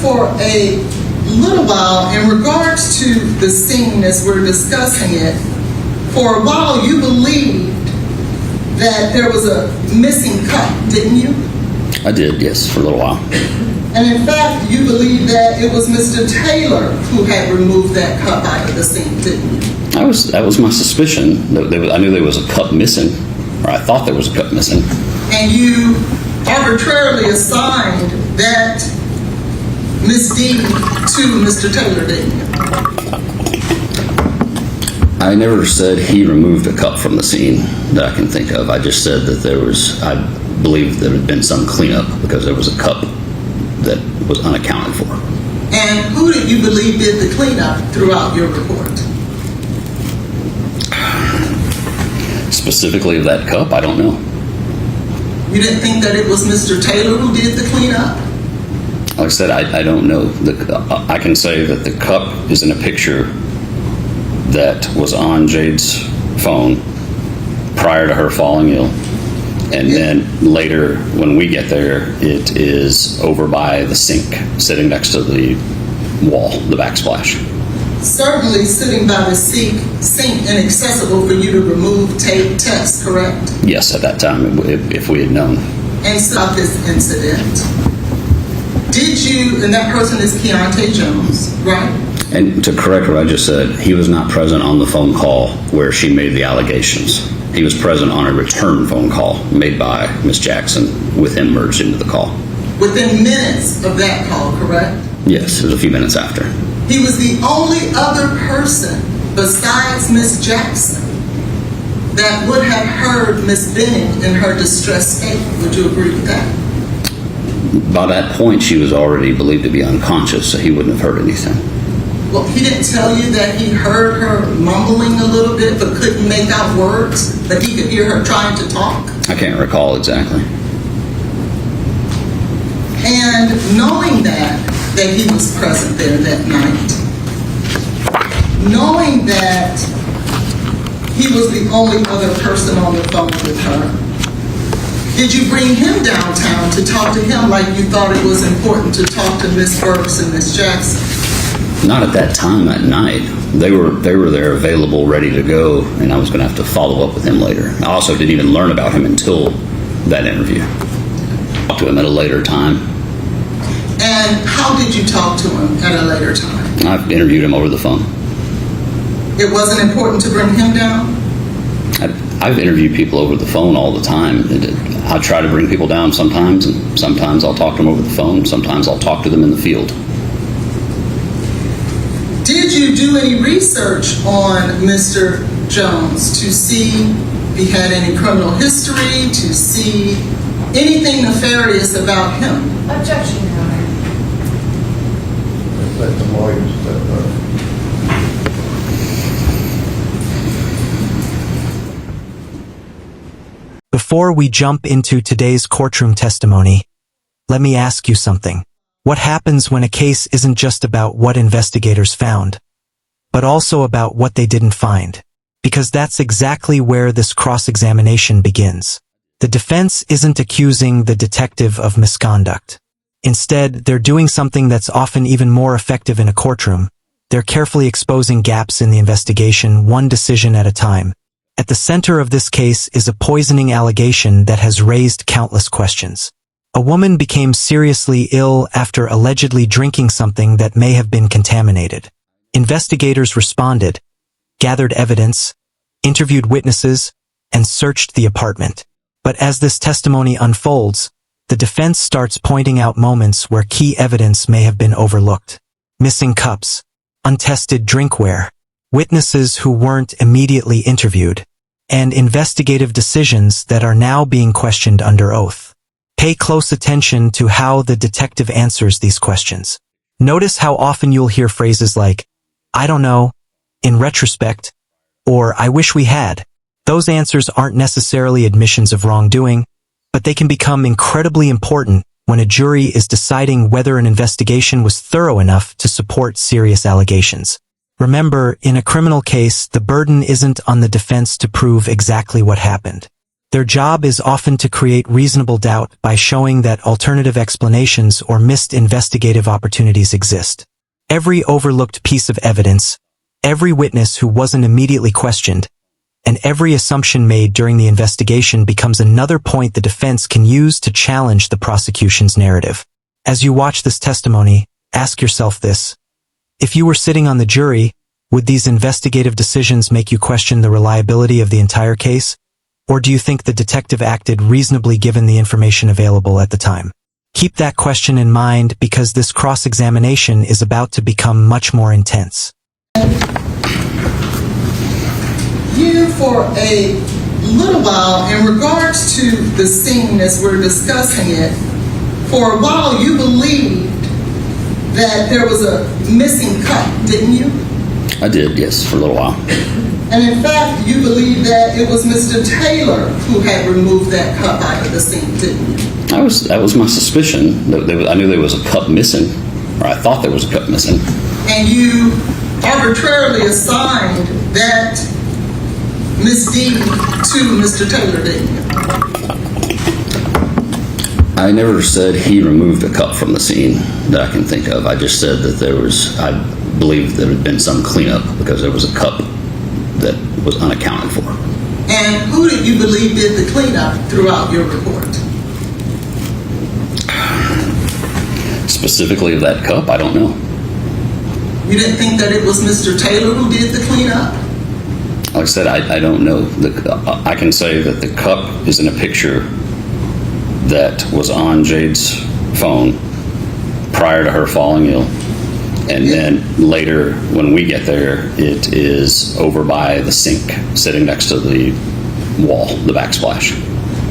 for a little while in regards to the scene as we're discussing it. For a while, you believed that there was a missing cup, didn't you? I did, yes, for a little while. And in fact, you believe that it was Mr. Taylor who had removed that cup out of the scene, didn't you? That was my suspicion. I knew there was a cup missing, or I thought there was a cup missing. And you arbitrarily assigned that misdeed to Mr. Taylor, didn't you? I never said he removed a cup from the scene that I can think of. I just said that I believe there had been some cleanup because there was a cup that was unaccounted for. And who did you believe did the cleanup throughout your report? Specifically of that cup, I don't know. You didn't think that it was Mr. Taylor who did the cleanup? Like I said, I don't know. I can say that the cup is in a picture that was on Jade's phone prior to her falling ill. And then later, when we get there, it is over by the sink, sitting next to the wall, the backsplash. Certainly sitting by the sink inaccessible for you to remove tape tests, correct? Yes, at that time, if we had known. And about this incident, did you, and that person is Keontae Jones, right? And to correct what I just said, he was not present on the phone call where she made the allegations. He was present on a return phone call made by Ms. Jackson with him merged into the call. Within minutes of that call, correct? Yes, it was a few minutes after. He was the only other person besides Ms. Jackson that would have heard Ms. Bennett in her distressed state. Would you agree with that? By that point, she was already believed to be unconscious, so he wouldn't have heard anything. Well, he didn't tell you that he heard her mumbling a little bit but couldn't make out words, but he could hear her trying to talk? I can't recall exactly. And knowing that he was present there that night, knowing that he was the only other person on the phone with her, did you bring him downtown to talk to him like you thought it was important to talk to Ms. Burks and Ms. Jackson? Not at that time at night. They were there available, ready to go, and I was going to have to follow up with him later. I also didn't even learn about him until that interview. Talked to him at a later time. And how did you talk to him at a later time? I've interviewed him over the phone. It wasn't important to bring him down? I've interviewed people over the phone all the time. I try to bring people down sometimes, and sometimes I'll talk to them over the phone. Sometimes I'll talk to them in the field. Did you do any research on Mr. Jones to see if he had any criminal history, to see anything nefarious about him? Objection, Your Honor. Let's let the lawyers step up. Before we jump into today's courtroom testimony, let me ask you something. What happens when a case isn't just about what investigators found, but also about what they didn't find? Because that's exactly where this cross-examination begins. The defense isn't accusing the detective of misconduct. Instead, they're doing something that's often even more effective in a courtroom. They're carefully exposing gaps in the investigation, one decision at a time. At the center of this case is a poisoning allegation that has raised countless questions. A woman became seriously ill after allegedly drinking something that may have been contaminated. Investigators responded, gathered evidence, interviewed witnesses, and searched the apartment. But as this testimony unfolds, the defense starts pointing out moments where key evidence may have been overlooked. Missing cups, untested drinkware, witnesses who weren't immediately interviewed, and investigative decisions that are now being questioned under oath. Pay close attention to how the detective answers these questions. Notice how often you'll hear phrases like, "I don't know," "in retrospect," or "I wish we had." Those answers aren't necessarily admissions of wrongdoing, but they can become incredibly important when a jury is deciding whether an investigation was thorough enough to support serious allegations. Remember, in a criminal case, the burden isn't on the defense to prove exactly what happened. Their job is often to create reasonable doubt by showing that alternative explanations or missed investigative opportunities exist. Every overlooked piece of evidence, every witness who wasn't immediately questioned, and every assumption made during the investigation becomes another point the defense can use to challenge the prosecution's narrative. As you watch this testimony, ask yourself this. If you were sitting on the jury, would these investigative decisions make you question the reliability of the entire case? Or do you think the detective acted reasonably given the information available at the time? Keep that question in mind because this cross-examination is about to become much more intense. You, for a little while, in regards to the scene as we're discussing it, for a while you believed that there was a missing cup, didn't you? I did, yes, for a little while. And in fact, you believe that it was Mr. Taylor who had removed that cup out of the scene, didn't you? That was my suspicion. I knew there was a cup missing, or I thought there was a cup missing. And you arbitrarily assigned that misdeed to Mr. Taylor, didn't you? I never said he removed a cup from the scene that I can think of. I just said that I believe there had been some cleanup because there was a cup that was unaccounted for. And who did you believe did the cleanup throughout your report? Specifically of that cup, I don't know. You didn't think that it was Mr. Taylor who did the cleanup? Like I said, I don't know. I can say that the cup is in a picture that was on Jade's phone prior to her falling ill. And then later, when we get there, it is over by the sink, sitting next to the wall, the backsplash.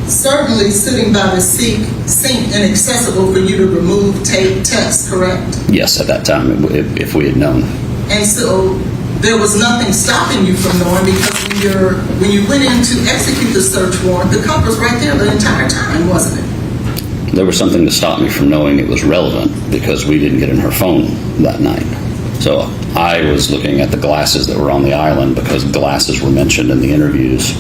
Certainly sitting by the sink inaccessible for you to remove tape tests, correct? Yes, at that time, if we had known. And so there was nothing stopping you from knowing because when you went in to execute the search warrant, the cup was right there the entire time, wasn't it? There was something to stop me from knowing it was relevant because we didn't get in her phone that night. So I was looking at the glasses that were on the island because glasses were mentioned in the interviews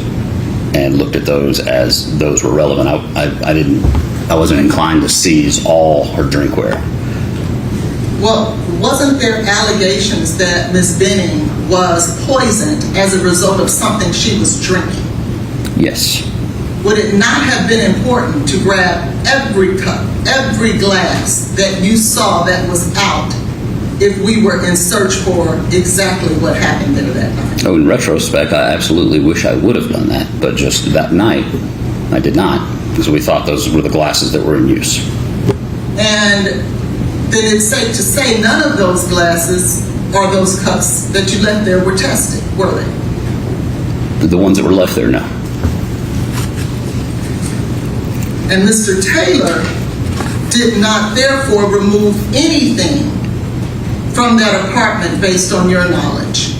and looked at those as those were relevant. I wasn't inclined to seize all her drinkware. Well, wasn't there allegations that Ms. Benning was poisoned as a result of something she was drinking? Yes. Would it not have been important to grab every cup, every glass that you saw that was out if we were in search for exactly what happened there that night? Oh, in retrospect, I absolutely wish I would have done that, but just that night, I did not, because we thought those were the glasses that were in use. And then it's safe to say none of those glasses or those cups that you left there were tested, were they? The ones that were left there, no. And Mr. Taylor did not therefore remove anything from that apartment based on your knowledge.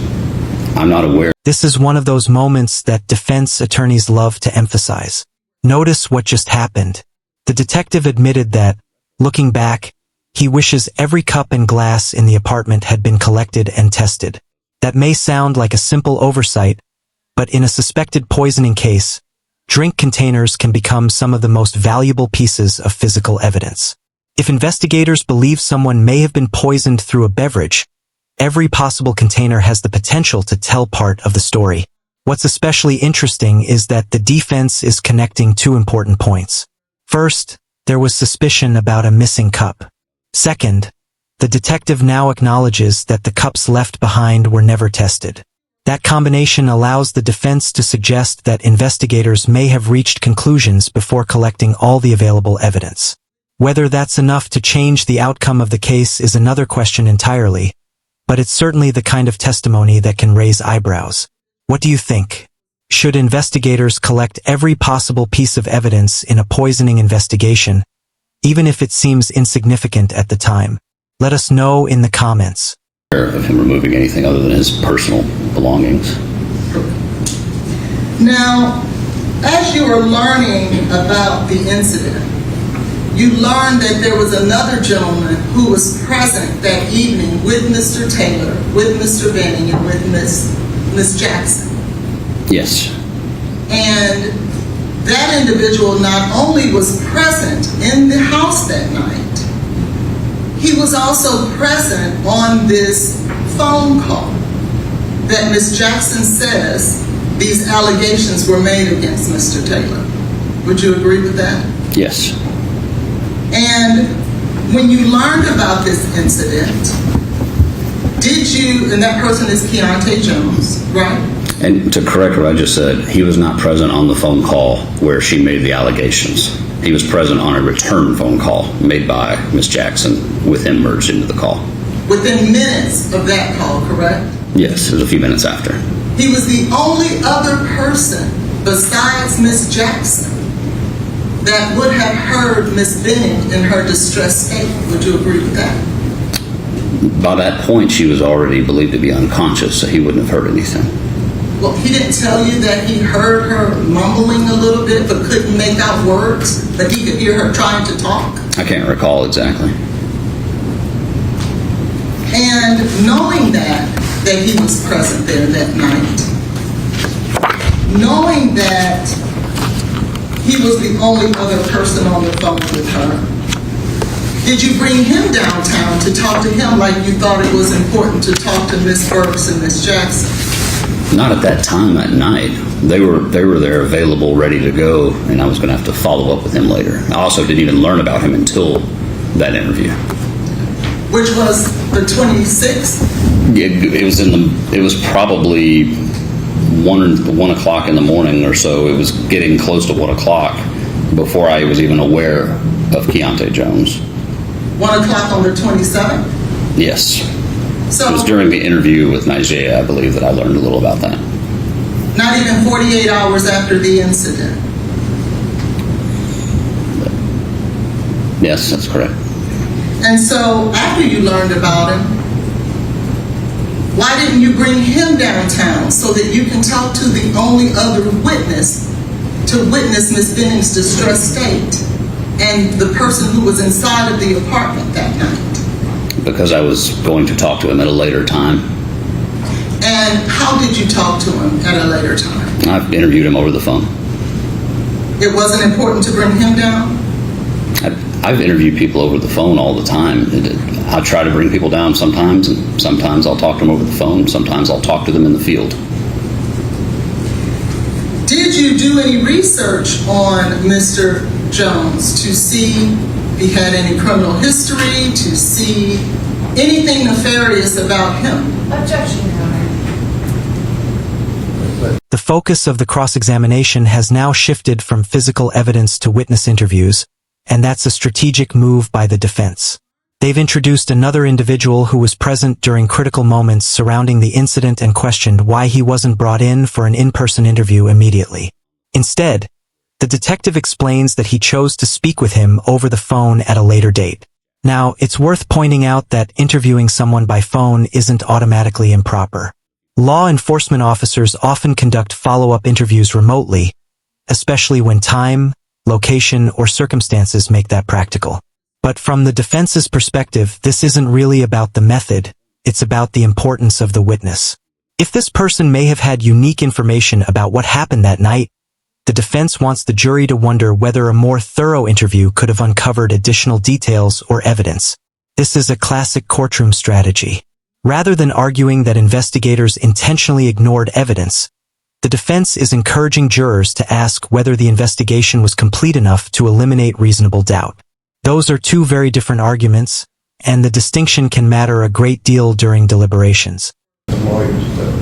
I'm not aware. This is one of those moments that defense attorneys love to emphasize. Notice what just happened. The detective admitted that, looking back, he wishes every cup and glass in the apartment had been collected and tested. That may sound like a simple oversight, but in a suspected poisoning case, drink containers can become some of the most valuable pieces of physical evidence. If investigators believe someone may have been poisoned through a beverage, every possible container has the potential to tell part of the story. What's especially interesting is that the defense is connecting two important points. First, there was suspicion about a missing cup. Second, the detective now acknowledges that the cups left behind were never tested. That combination allows the defense to suggest that investigators may have reached conclusions before collecting all the available evidence. Whether that's enough to change the outcome of the case is another question entirely, but it's certainly the kind of testimony that can raise eyebrows. What do you think? Should investigators collect every possible piece of evidence in a poisoning investigation, even if it seems insignificant at the time? Let us know in the comments. Of him removing anything other than his personal belongings. Now, as you were learning about the incident, you learned that there was another gentleman who was present that evening with Mr. Taylor, with Mr. Benning, and with Miss Jackson. Yes. And that individual not only was present in the house that night, he was also present on this phone call that Ms. Jackson says these allegations were made against Mr. Taylor. Would you agree with that? Yes. And when you learned about this incident, did you, and that person is Keontae Jones, right? And to correct what I just said, he was not present on the phone call where she made the allegations. He was present on a return phone call made by Ms. Jackson with him merged into the call. Within minutes of that call, correct? Yes, it was a few minutes after. He was the only other person besides Ms. Jackson that would have heard Ms. Benning in her distressed state. Would you agree with that? By that point, she was already believed to be unconscious, so he wouldn't have heard anything. Well, he didn't tell you that he heard her mumbling a little bit but couldn't make out words, but he could hear her trying to talk? I can't recall exactly. And knowing that he was present there that night, knowing that he was the only other person on the phone with her, did you bring him downtown to talk to him like you thought it was important to talk to Ms. Burks and Ms. Jackson? Not at that time that night. They were there available, ready to go, and I was going to have to follow up with him later. I also didn't even learn about him until that interview. Which was the 26th? It was probably 1 o'clock in the morning or so. It was getting close to 1 o'clock before I was even aware of Keontae Jones. 1 o'clock on the 27th? Yes. So, It was during the interview with Nigeria, I believe, that I learned a little about that. not even 48 hours after the incident? Yes, that's correct. And so, after you learned about him, why didn't you bring him downtown so that you can talk to the only other witness to witness Ms. Benning's distressed state and the person who was inside of the apartment that night? Because I was going to talk to him at a later time. And how did you talk to him at a later time? I've interviewed him over the phone. It wasn't important to bring him down? I've interviewed people over the phone all the time. I try to bring people down sometimes, and sometimes I'll talk to them over the phone. Sometimes I'll talk to them in the field. Did you do any research on Mr. Jones to see if he had any criminal history, to see anything nefarious about him? Objection, Your Honor. The focus of the cross-examination has now shifted from physical evidence to witness interviews, and that's a strategic move by the defense. They've introduced another individual who was present during critical moments surrounding the incident and questioned why he wasn't brought in for an in-person interview immediately. Instead, the detective explains that he chose to speak with him over the phone at a later date. Now, it's worth pointing out that interviewing someone by phone isn't automatically improper. Law enforcement officers often conduct follow-up interviews remotely, especially when time, location, or circumstances make that practical. But from the defense's perspective, this isn't really about the method, it's about the importance of the witness. If this person may have had unique information about what happened that night, the defense wants the jury to wonder whether a more thorough interview could have uncovered additional details or evidence. This is a classic courtroom strategy. Rather than arguing that investigators intentionally ignored evidence, the defense is encouraging jurors to ask whether the investigation was complete enough to eliminate reasonable doubt. Those are two very different arguments, and the distinction can matter a great deal during deliberations. The lawyers that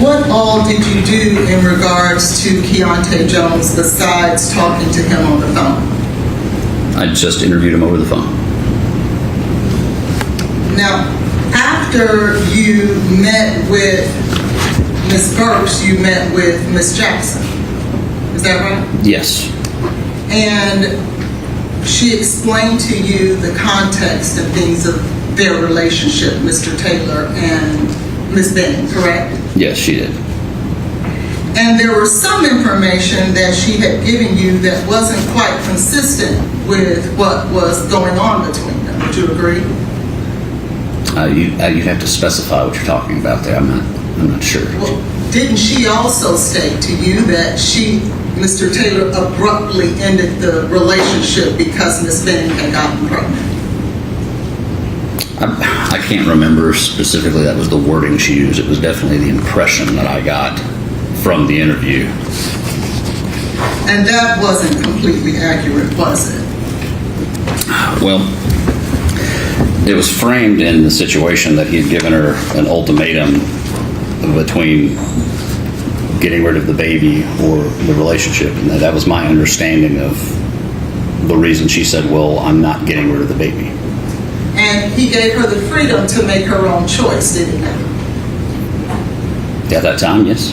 What all did you do in regards to Keontae Jones besides talking to him on the phone? I just interviewed him over the phone. Now, after you met with Ms. Burks, you met with Ms. Jackson. Is that right? Yes. And she explained to you the context and things of their relationship, Mr. Taylor and Ms. Benning, correct? Yes, she did. And there was some information that she had given you that wasn't quite consistent with what was going on between them. Would you agree? You'd have to specify what you're talking about there. I'm not sure. Well, didn't she also state to you that Mr. Taylor abruptly ended the relationship because Ms. Benning had gotten pregnant? I can't remember specifically that was the wording she used. It was definitely the impression that I got from the interview. And that wasn't completely accurate, was it? Well, it was framed in the situation that he had given her an ultimatum between getting rid of the baby or the relationship. And that was my understanding of the reason she said, well, I'm not getting rid of the baby. And he gave her the freedom to make her own choice, didn't he? At that time, yes.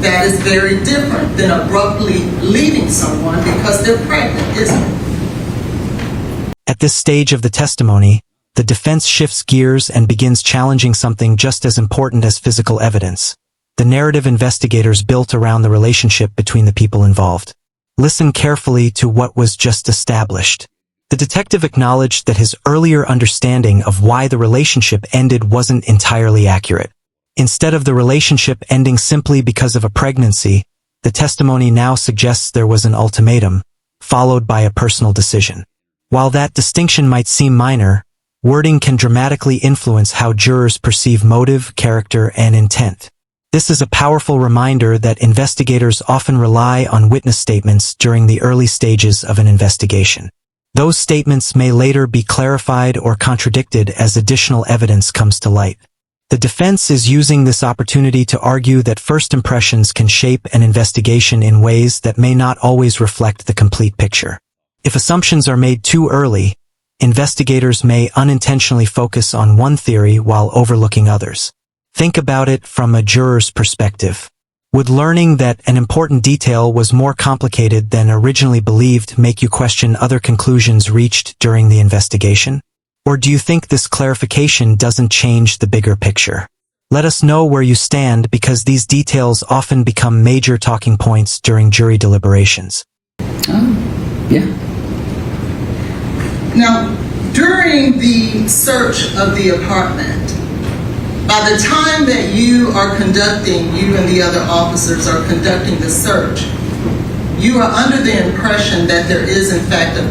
That is very different than abruptly leaving someone because they're pregnant, isn't it? At this stage of the testimony, the defense shifts gears and begins challenging something just as important as physical evidence: the narrative investigators built around the relationship between the people involved. Listen carefully to what was just established. The detective acknowledged that his earlier understanding of why the relationship ended wasn't entirely accurate. Instead of the relationship ending simply because of a pregnancy, the testimony now suggests there was an ultimatum, followed by a personal decision. While that distinction might seem minor, wording can dramatically influence how jurors perceive motive, character, and intent. This is a powerful reminder that investigators often rely on witness statements during the early stages of an investigation. Those statements may later be clarified or contradicted as additional evidence comes to light. The defense is using this opportunity to argue that first impressions can shape an investigation in ways that may not always reflect the complete picture. If assumptions are made too early, investigators may unintentionally focus on one theory while overlooking others. Think about it from a juror's perspective. Would learning that an important detail was more complicated than originally believed make you question other conclusions reached during the investigation? Or do you think this clarification doesn't change the bigger picture? Let us know where you stand, because these details often become major talking points during jury deliberations. Yeah. Now, during the search of the apartment, by the time that you and the other officers are conducting the search, you are under the impression that there is, in fact, a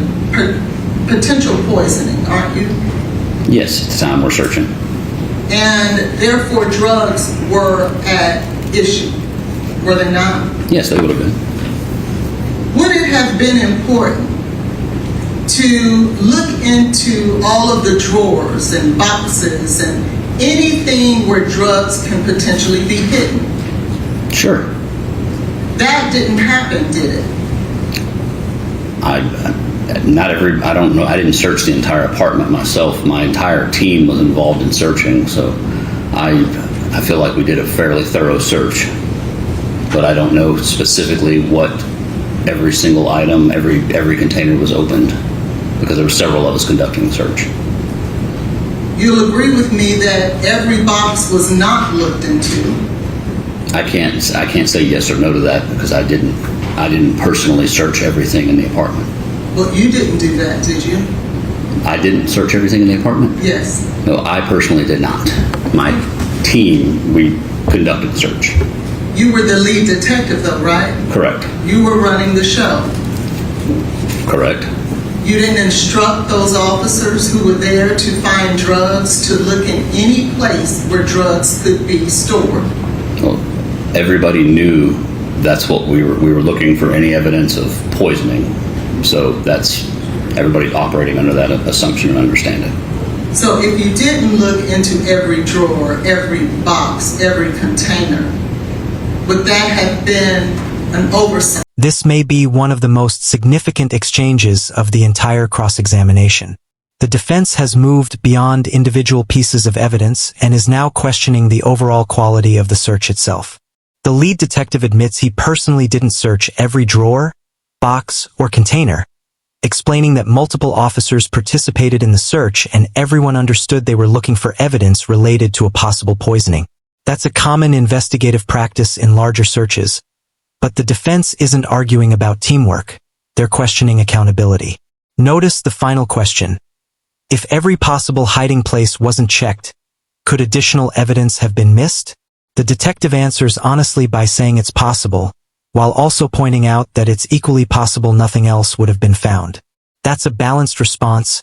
potential poisoning, aren't you? Yes, at the time we're searching. And therefore, drugs were at issue, were they not? Yes, they would have been. Would it have been important to look into all of the drawers and boxes and anything where drugs can potentially be hidden? Sure. That didn't happen, did it? I don't know. I didn't search the entire apartment myself. My entire team was involved in searching, so I feel like we did a fairly thorough search. But I don't know specifically what every single item, every container was opened, because there were several of us conducting the search. You'll agree with me that every box was not looked into. I can't say yes or no to that, because I didn't personally search everything in the apartment. Well, you didn't do that, did you? I didn't search everything in the apartment? Yes. No, I personally did not. My team, we conducted the search. You were the lead detective, though, right? Correct. You were running the show. Correct. You didn't instruct those officers who were there to find drugs to look in any place where drugs could be stored. Well, everybody knew that's what we were looking for, any evidence of poisoning. So that's everybody operating under that assumption and understanding. So if you didn't look into every drawer, every box, every container, would that have been an oversight? This may be one of the most significant exchanges of the entire cross-examination. The defense has moved beyond individual pieces of evidence and is now questioning the overall quality of the search itself. The lead detective admits he personally didn't search every drawer, box, or container, explaining that multiple officers participated in the search and everyone understood they were looking for evidence related to a possible poisoning. That's a common investigative practice in larger searches. But the defense isn't arguing about teamwork. They're questioning accountability. Notice the final question. If every possible hiding place wasn't checked, could additional evidence have been missed? The detective answers honestly by saying it's possible, while also pointing out that it's equally possible nothing else would have been found. That's a balanced response,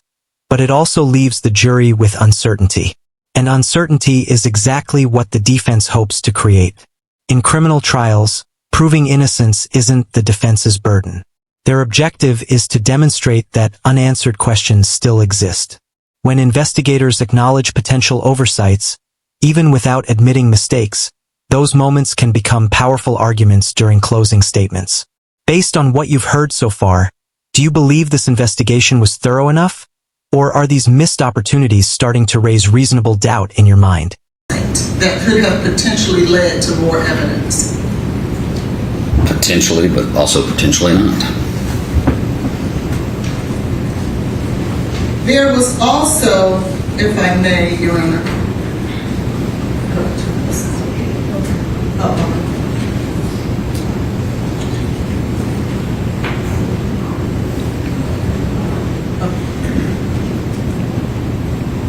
but it also leaves the jury with uncertainty. And uncertainty is exactly what the defense hopes to create. In criminal trials, proving innocence isn't the defense's burden. Their objective is to demonstrate that unanswered questions still exist. When investigators acknowledge potential oversights, even without admitting mistakes, those moments can become powerful arguments during closing statements. Based on what you've heard so far, do you believe this investigation was thorough enough? Or are these missed opportunities starting to raise reasonable doubt in your mind? That could have potentially led to more evidence. Potentially, but also potentially not. There was also, if I may, Your Honor.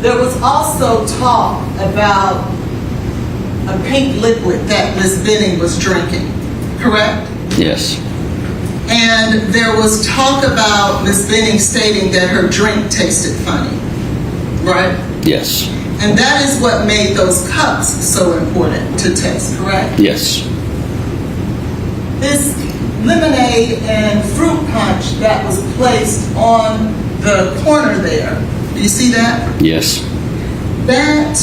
There was also talk about a pink liquid that Ms. Benning was drinking, correct? Yes. And there was talk about Ms. Benning stating that her drink tasted funny, right? Yes. And that is what made those cups so important to test, correct? Yes. This lemonade and fruit punch that was placed on the corner there, do you see that? Yes. That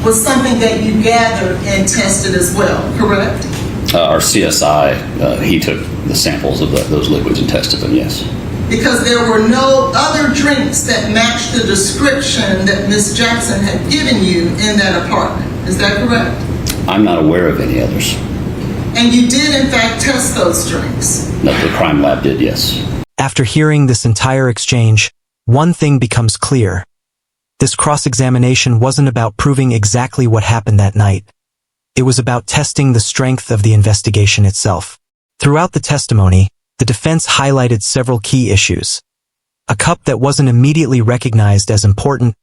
was something that you gathered and tested as well, correct? Our CSI, he took the samples of those liquids and tested them, yes. Because there were no other drinks that matched the description that Ms. Jackson had given you in that apartment. Is that correct? I'm not aware of any others. And you did, in fact, test those drinks? No, the crime lab did, yes. After hearing this entire exchange, one thing becomes clear. This cross-examination wasn't about proving exactly what happened that night. It was about testing the strength of the investigation itself. Throughout the testimony, the defense highlighted several key issues. A cup that wasn't immediately recognized as important,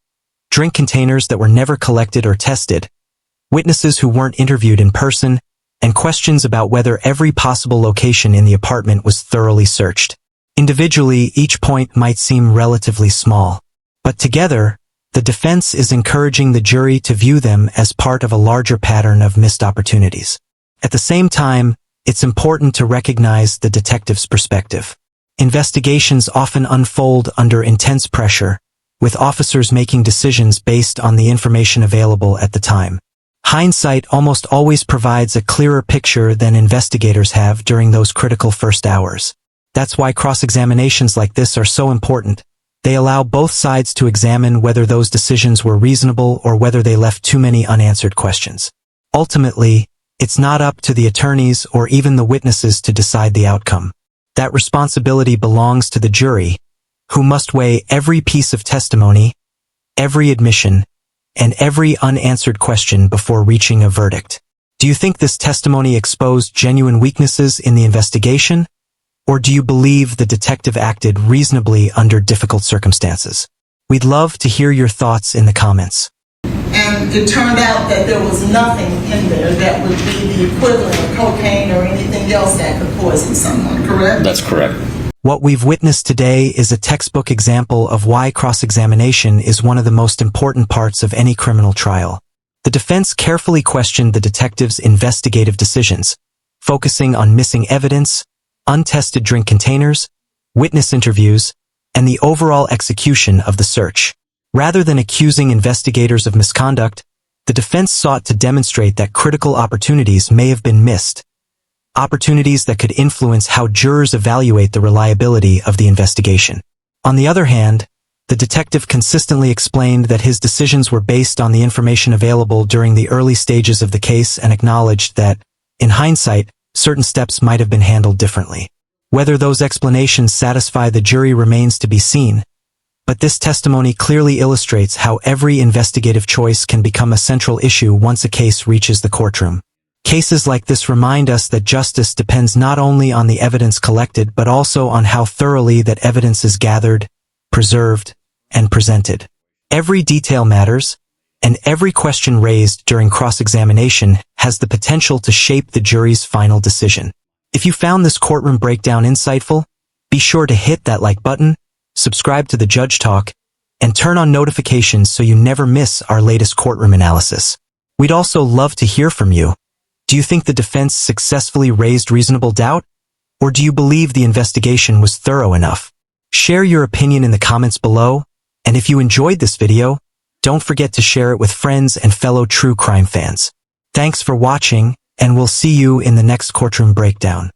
drink containers that were never collected or tested, witnesses who weren't interviewed in person, and questions about whether every possible location in the apartment was thoroughly searched. Individually, each point might seem relatively small, but together, the defense is encouraging the jury to view them as part of a larger pattern of missed opportunities. At the same time, it's important to recognize the detective's perspective. Investigations often unfold under intense pressure, with officers making decisions based on the information available at the time. Hindsight almost always provides a clearer picture than investigators have during those critical first hours. That's why cross-examinations like this are so important. They allow both sides to examine whether those decisions were reasonable or whether they left too many unanswered questions. Ultimately, it's not up to the attorneys or even the witnesses to decide the outcome. That responsibility belongs to the jury, who must weigh every piece of testimony, every admission, and every unanswered question before reaching a verdict. Do you think this testimony exposed genuine weaknesses in the investigation? Or do you believe the detective acted reasonably under difficult circumstances? We'd love to hear your thoughts in the comments. And it turned out that there was nothing in there that would be the equivalent of cocaine or anything else that could poison someone, correct? That's correct. What we've witnessed today is a textbook example of why cross-examination is one of the most important parts of any criminal trial. The defense carefully questioned the detective's investigative decisions, focusing on missing evidence, untested drink containers, witness interviews, and the overall execution of the search. Rather than accusing investigators of misconduct, the defense sought to demonstrate that critical opportunities may have been missed, opportunities that could influence how jurors evaluate the reliability of the investigation. On the other hand, the detective consistently explained that his decisions were based on the information available during the early stages of the case and acknowledged that, in hindsight, certain steps might have been handled differently. Whether those explanations satisfy the jury remains to be seen, but this testimony clearly illustrates how every investigative choice can become a central issue once a case reaches the courtroom. Cases like this remind us that justice depends not only on the evidence collected but also on how thoroughly that evidence is gathered, preserved, and presented. Every detail matters, and every question raised during cross-examination has the potential to shape the jury's final decision. If you found this courtroom breakdown insightful, be sure to hit that like button, subscribe to the Judge Talk, and turn on notifications so you never miss our latest courtroom analysis. We'd also love to hear from you. Do you think the defense successfully raised reasonable doubt? Or do you believe the investigation was thorough enough? Share your opinion in the comments below, and if you enjoyed this video, don't forget to share it with friends and fellow true crime fans. Thanks for watching, and we'll see you in the next courtroom breakdown.